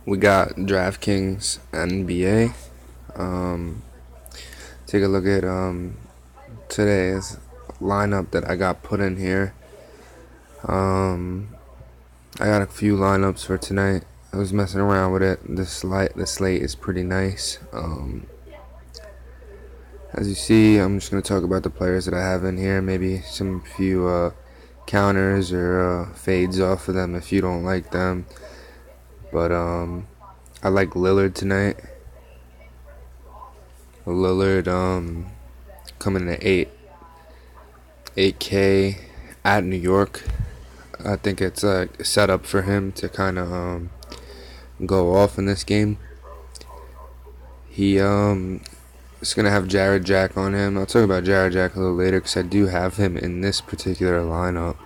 We got Draftkings NBA. Um, Take a look at today's lineup that I got put in here. Um, I got a few lineups for tonight. I was messing around with it. The slate is pretty nice. As you see, I'm just gonna talk about the players that I have in here. Maybe some few counters or fades off of them if you don't like them. But I like Lillard tonight. Lillard coming in at 8K at New York. I think it's a setup for him to kind of go off in this game. He is gonna have Jared Jack on him. I'll talk about Jared Jack a little later because I do have him in this particular lineup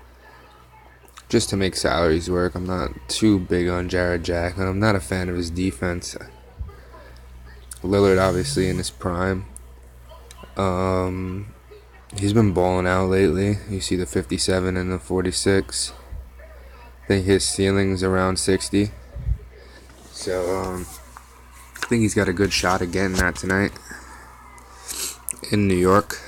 just to make salaries work. I'm not too big on Jared Jack, and I'm not a fan of his defense. Lillard obviously in his prime. He's been balling out lately. You see the 57 and the 46. I think his ceiling's around 60. So I think he's got a good shot at getting that tonight in New York.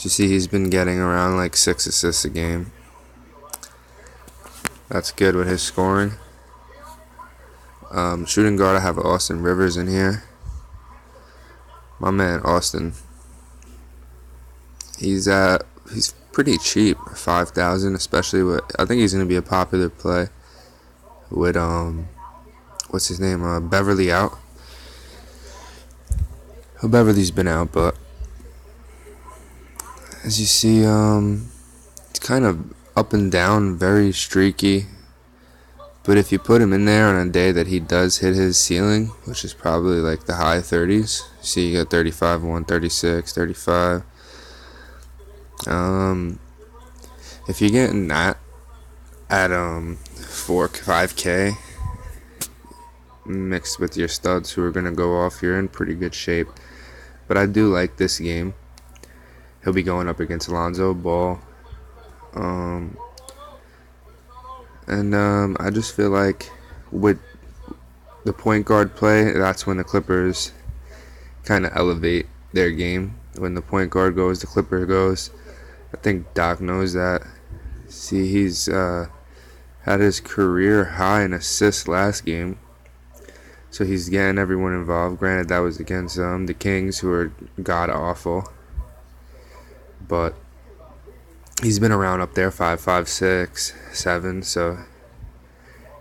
You see he's been getting around like 6 assists a game. That's good with his scoring. Shooting guard, I have Austin Rivers in here. My man Austin. He's pretty cheap, 5,000, especially with. I think he's gonna be a popular play with what's his name? Beverly out. Beverly's been out, but as you see, it's kind of up and down, very streaky. But if you put him in there on a day that he does hit his ceiling, which is probably like the high 30s, see you got 35, 136, 35. If you're getting that at 5K mixed with your studs who are gonna go off, you're in pretty good shape. But I do like this game. He'll be going up against Alonzo Ball. I just feel like with the point guard play, that's when the Clippers kind of elevate their game. When the point guard goes, the Clipper goes. I think Doc knows that. See, he's had his career high in assists last game. So he's getting everyone involved. Granted, that was against the Kings, who are god-awful. But he's been around up there, 5, 5, 6, 7, so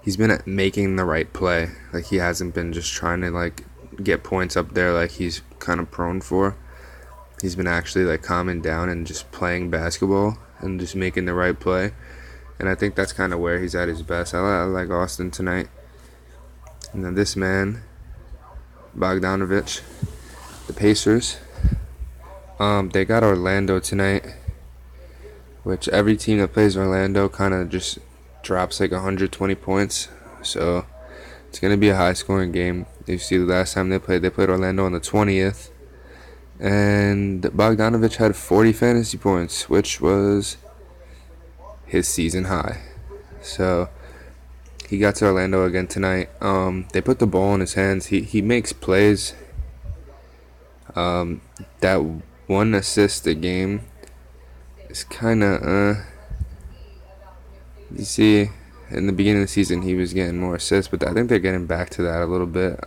he's been making the right play. Like, he hasn't been just trying to, like, get points up there like he's kind of prone for. He's been actually, like, calming down and just playing basketball and just making the right play. And I think that's kind of where he's at his best. I like Austin tonight. And then this man, Bogdanovich, the Pacers, they got Orlando tonight, which every team that plays Orlando kind of just drops like 120 points. So it's going to be a high-scoring game. You see the last time they played Orlando on the 20th. And Bogdanovich had 40 fantasy points, which was his season high. So he got to Orlando again tonight. They put the ball in his hands. He makes plays. That one assist a game is kind of you see, in the beginning of the season he was getting more assists, but I think they're getting back to that a little bit.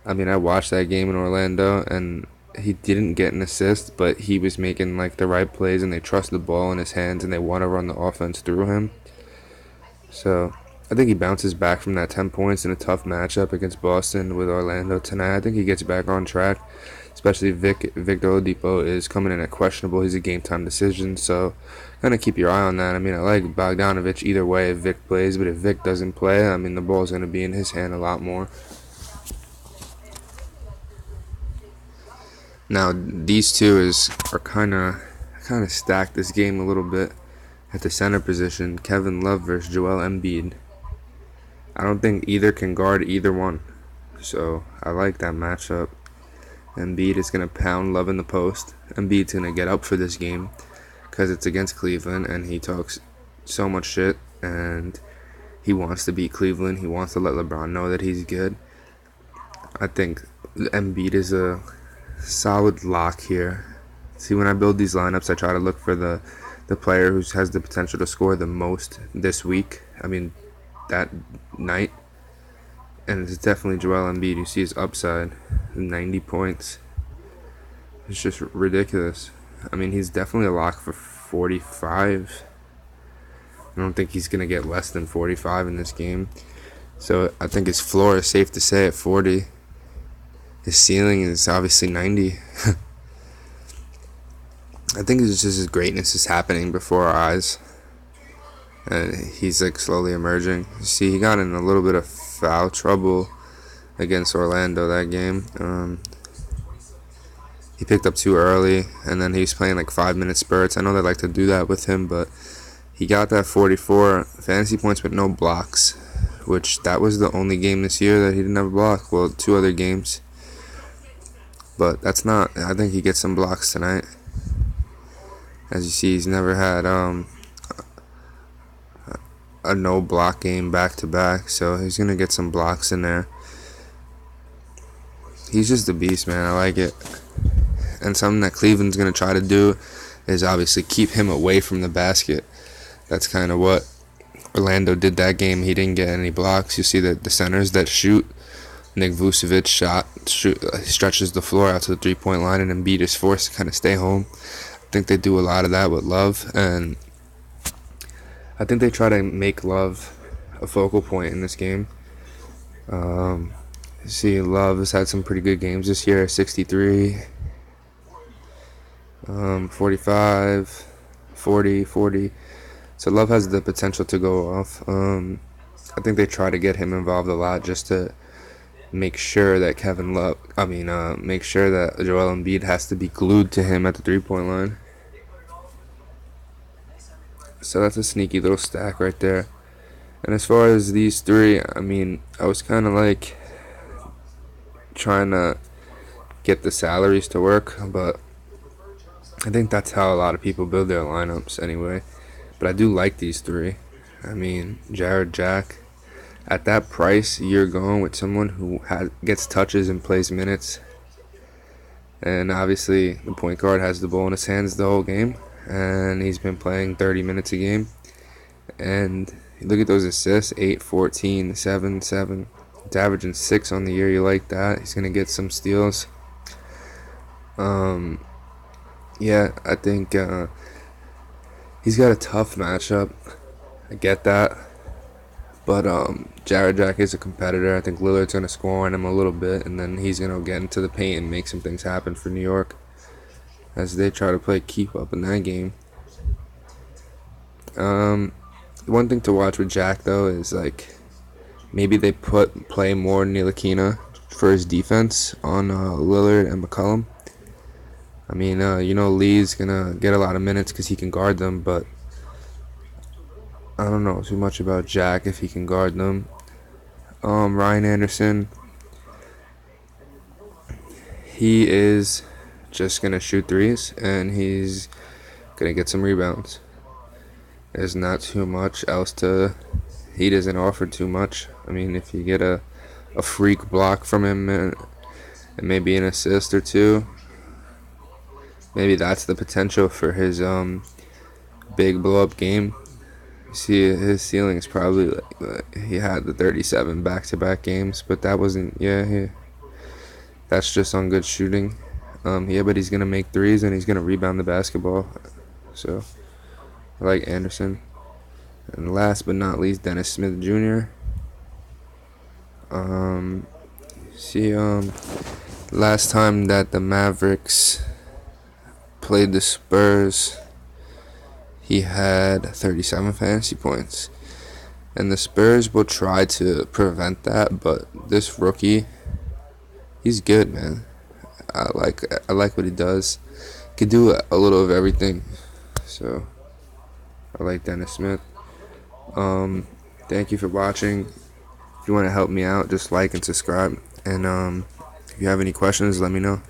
I mean, I watched that game in Orlando and he didn't get an assist, but he was making like the right plays and they trust the ball in his hands and they want to run the offense through him. So I think he bounces back from that 10 points in a tough matchup against Boston with Orlando tonight. I think he gets back on track, especially Victor Oladipo is coming in at questionable. He's a game-time decision, so kind of keep your eye on that. I mean, I like Bogdanovich either way if Vic plays, but if Vic doesn't play, I mean, the ball's going to be in his hand a lot more. Now, these two are kind of stacked this game a little bit at the center position. Kevin Love versus Joel Embiid. I don't think either can guard either one, so I like that matchup. Embiid is going to pound Love in the post. Embiid's going to get up for this game because it's against Cleveland, and he talks so much shit, and He wants to beat Cleveland. He wants to let LeBron know that he's good. I think Embiid is a solid lock here. See, when I build these lineups, I try to look for the player who has the potential to score the most this week. I mean, that night. And it's definitely Joel Embiid. You see his upside, 90 points. It's just ridiculous. I mean, he's definitely a lock for 45. I don't think he's going to get less than 45 in this game. So I think his floor is safe to say at 40. His ceiling is obviously 90. I think it's just his greatness is happening before our eyes. And he's like slowly emerging. You see, he got in a little bit of foul trouble against Orlando that game. He picked up too early, and then he was playing like 5-minute spurts. I know they like to do that with him, but he got that 44 fantasy points with no blocks, which that was the only game this year that he didn't have a block. Well, 2 other games. But that's not, I think he gets some blocks tonight. As you see, he's never had a no block game back to back, so he's going to get some blocks in there. He's just a beast, man. I like it. And something that Cleveland's going to try to do is obviously keep him away from the basket. That's kind of what Orlando did that game. He didn't get any blocks. You see the centers that shoot. Nick Vucevic stretches the floor out to the three-point line, and Embiid is forced to kind of stay home. I think they do a lot of that with Love, and I think they try to make Love a focal point in this game. See, Love has had some pretty good games this year. 63, 45, 40, 40. So Love has the potential to go off. I think they try to get him involved a lot just to make sure that make sure that Joel Embiid has to be glued to him at the three-point line. So that's a sneaky little stack right there. And as far as these three, I mean, I was kind of like trying to get the salaries to work, but I think that's how a lot of people build their lineups anyway. But I do like these three. I mean, Jack. At that price, you're going with someone who gets touches and plays minutes. And obviously, the point guard has the ball in his hands the whole game. And he's been playing 30 minutes a game. And look at those assists, 8, 14, 7, 7. He's averaging 6 on the year. You like that. He's going to get some steals. Yeah, I think he's got a tough matchup. I get that. But Jack is a competitor. I think Lillard's going to score on him a little bit, and then he's going to get into the paint and make some things happen for New York as they try to play keep up in that game. One thing to watch with Jack, though, is like maybe they play more Ntilikina for his defense on Lillard and McCollum. I mean, Lee's going to get a lot of minutes because he can guard them, but I don't know too much about Jack if he can guard them. Ryan Anderson, he is just going to shoot threes, and he's going to get some rebounds. There's not too much else he doesn't offer too much. I mean, if you get a freak block from him and maybe an assist or two, maybe that's the potential for his big blow-up game. You see, his ceiling is probably like he had the 37 back-to-back games, but that wasn't. That's just on good shooting. But he's gonna make threes and he's gonna rebound the basketball. So I like Anderson. And last but not least, Dennis Smith Jr. Last time that the Mavericks played the Spurs, he had 37 fantasy points. And the Spurs will try to prevent that, but this rookie, he's good, man. I like what he does. He can do a little of everything. So I like Dennis Smith. Thank you for watching. If you want to help me out, just like and subscribe. And if you have any questions, let me know.